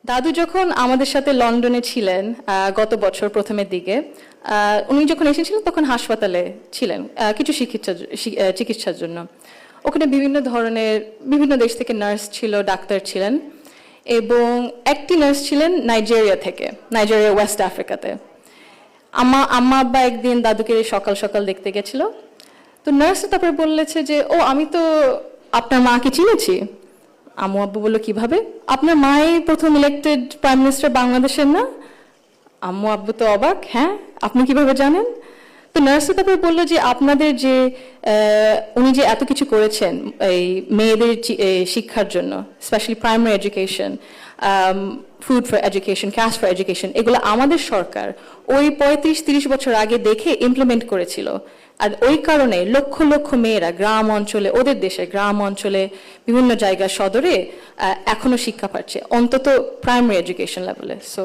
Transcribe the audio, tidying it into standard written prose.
দাদু যখন আমাদের সাথে লন্ডনে ছিলেন গত বছর প্রথমের দিকে, উনি যখন এসেছিলেন তখন হাসপাতালে ছিলেন কিছু চিকিৎসার জন্য। ওখানে বিভিন্ন দেশ থেকে নার্স ছিল, ডাক্তার ছিলেন, এবং একটি নার্স ছিলেন নাইজেরিয়া ওয়েস্ট আফ্রিকাতে। আম্মা আব্বা একদিন দাদুকে সকাল সকাল দেখতে গেছিল। তো নার্স তারপরে বলেছে যে, ও আমি তো আপনার মাকে চিনেছি। আম্মু আব্বু বললো, কিভাবে? আপনার মাই প্রথম ইলেক্টেড প্রাইম মিনিস্টার বাংলাদেশের না? আম্মু আব্বু তো অবাক, হ্যাঁ আপনি কিভাবে জানেন? তো নার্স তারপরে বললো যে, আপনাদের যে উনি যে এত কিছু করেছেন এই মেয়েদের শিক্ষার জন্য, specially primary education, food for education, cash for education, এগুলো আমাদের সরকার ওই 35-30 বছর আগে দেখে ইমপ্লিমেন্ট করেছিল। আর ওই কারণে লক্ষ লক্ষ মেয়েরা গ্রাম অঞ্চলে, ওদের দেশে গ্রাম অঞ্চলে বিভিন্ন জায়গায় সদরে এখনো শিক্ষা পাচ্ছে, অন্তত প্রাইমারি এডুকেশন লেভেলে। সো